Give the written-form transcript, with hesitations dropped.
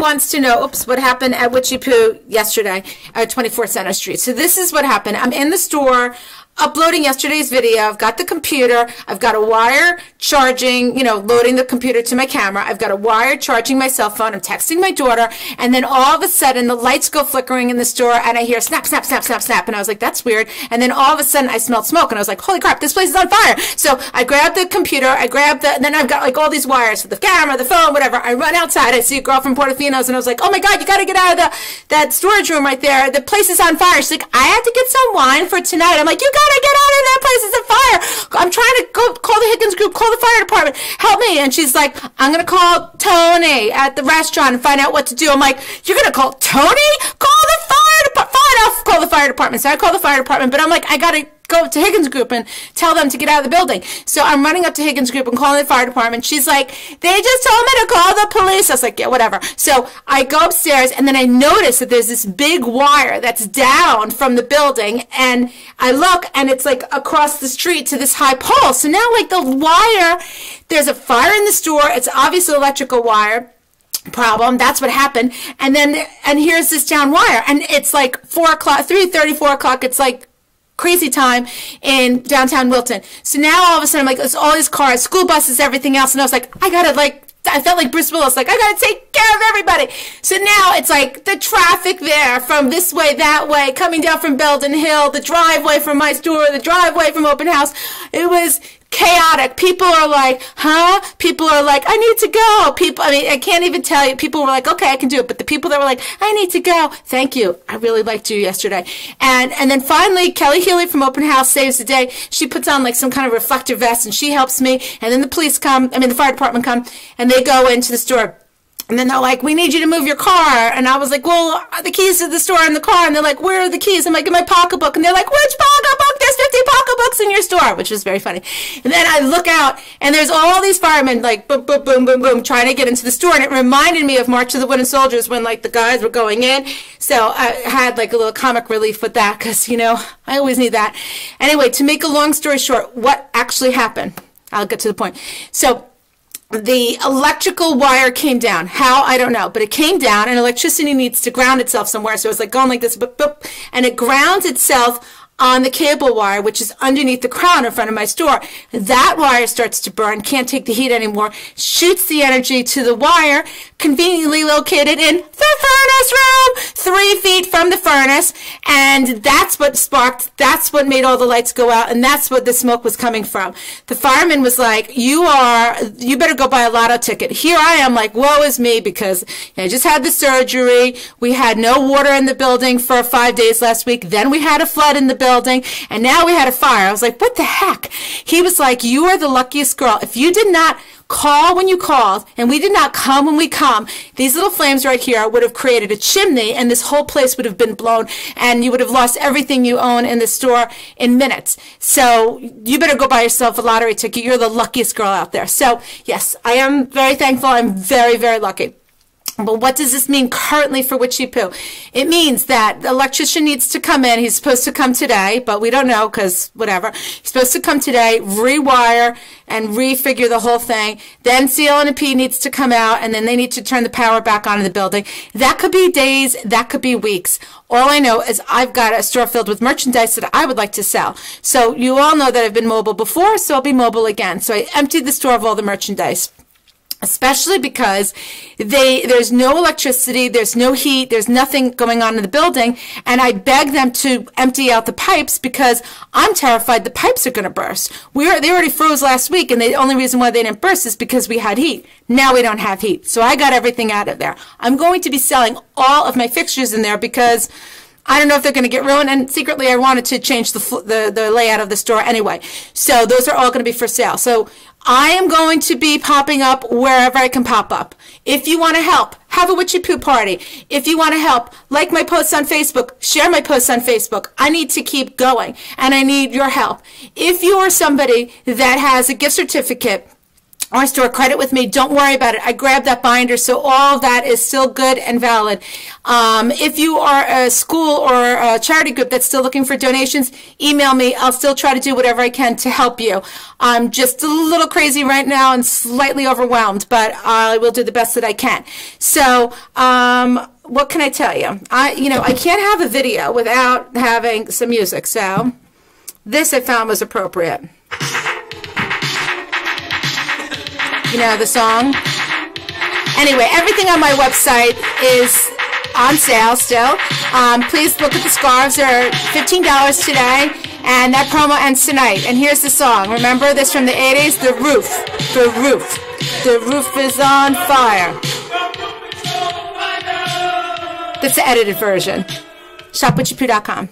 wants to know, oops, what happened at Witchy Poo yesterday at 24 Center Street. So this is what happened. I'm in the store uploading yesterday's video. I've got the computer. I've got a wire charging, loading the computer to my camera. I've got a wire charging my cell phone. I'm texting my daughter. And then all of a sudden, the lights go flickering in the store, and I hear snap, snap, snap, snap, snap. And I was like, that's weird. And then all of a sudden, I smelled smoke. And I was like, holy crap, this place is on fire. So I grabbed the computer. And then I've got like all these wires for the camera, the phone, whatever. I run outside. I see a girl from Portofino's, and I was like, oh my God, you got to get out of that storage room right there. The place is on fire. She's like, I had to get some wine for tonight. I'm like, you got to get out of that place. It's on fire. I'm trying to go call the Higgins group, call the fire department, help me. And she's like, I'm going to call Tony at the restaurant and find out what to do. I'm like, you're going to call Tony? Call the fire department. Fine, I'll call the fire department. So I call the fire department, but I'm like, I got to go to Higgins Group and tell them to get out of the building. So I'm running up to Higgins Group and calling the fire department. She's like, they just told me to call the police. I was like, yeah, whatever. So I go upstairs, and then I notice that there's this big wire that's down from the building, and I look, and it's like across the street to this high pole. So now like the wire, there's a fire in the store. It's obviously electrical wire problem. That's what happened. And here's this down wire, and it's like 4 o'clock, 3:30, 4 o'clock. It's like crazy time in downtown Wilton. So now all of a sudden, I'm like, there's all these cars, school buses, everything else. And I was like, I felt like Bruce Willis, like, I got to take care of everybody. So now it's like the traffic there from this way, that way, coming down from Belden Hill, the driveway from my store, the driveway from Open House. It was chaotic. People are like, huh? People are like, I need to go. I can't even tell you. People were like, okay, I can do it. But the people that were like, I need to go. Thank you. I really liked you yesterday. And then finally, Kelly Healy from Open House saves the day. She puts on like some kind of reflective vest, and she helps me. And then the fire department come, and they go into the store. And then they're like, we need you to move your car. And I was like, well, the keys to the store are in the car. And they're like, where are the keys? I'm like, in my pocketbook. And they're like, which pocketbook? There's 50 pocketbooks in your store, which was very funny. And then I look out, and there's all these firemen like boom, boom, boom, boom, boom, trying to get into the store. And it reminded me of March of the Wooden Soldiers when like the guys were going in. So I had like a little comic relief with that because, I always need that. Anyway, to make a long story short, what actually happened? I'll get to the point. So the electrical wire came down. How? I don't know. But it came down, and electricity needs to ground itself somewhere. So it's like going like this, boop, boop, and it grounds itself on the cable wire, which is underneath the crown in front of my store. That wire starts to burn, can't take the heat anymore, shoots the energy to the wire, conveniently located in the furnace room, 3 feet from the furnace, and that's what sparked, that's what made all the lights go out, and that's what the smoke was coming from. The fireman was like, you better go buy a lotto ticket. Here I am like, woe is me, because I just had the surgery, we had no water in the building for 5 days last week, then we had a flood in the building, and now we had a fire. I was like, what the heck? He was like, you are the luckiest girl. If you did not call when you called, and we did not come when we come, these little flames right here would have created a chimney, and this whole place would have been blown, and you would have lost everything you own in the store in minutes. So you better go buy yourself a lottery ticket. You're the luckiest girl out there. So yes, I am very thankful. I'm very, very lucky. But what does this mean currently for Witchy Poo? It means that the electrician needs to come in. He's supposed to come today, but we don't know because whatever. He's supposed to come today, rewire, and refigure the whole thing. Then CL&P needs to come out, and then they need to turn the power back on in the building. That could be days. That could be weeks. All I know is I've got a store filled with merchandise that I would like to sell. So you all know that I've been mobile before, so I'll be mobile again. So I emptied the store of all the merchandise. Especially because there's no electricity, there's no heat, there's nothing going on in the building, and I beg them to empty out the pipes because I'm terrified the pipes are going to burst. They already froze last week, and the only reason why they didn't burst is because we had heat. Now we don't have heat, so I got everything out of there. I'm going to be selling all of my fixtures in there because I don't know if they're going to get ruined, and secretly I wanted to change the layout of the store anyway. So those are all going to be for sale. So I am going to be popping up wherever I can pop up. If you want to help, have a Witchy Poo party. If you want to help, like my posts on Facebook, share my posts on Facebook. I need to keep going, and I need your help. If you are somebody that has a gift certificate or store credit with me, don't worry about it. I grabbed that binder, so all of that is still good and valid. If you are a school or a charity group that's still looking for donations, email me. I'll still try to do whatever I can to help you. I'm just a little crazy right now and slightly overwhelmed, but I will do the best that I can. So, what can I tell you? I can't have a video without having some music, so this I found was appropriate. You know the song? Anyway, everything on my website is on sale still. Please look at the scarves. They're $15 today, and that promo ends tonight. And here's the song. Remember this from the 80s? The Roof. The Roof. The roof is on fire. That's the edited version. ShopWitchyPoo.com.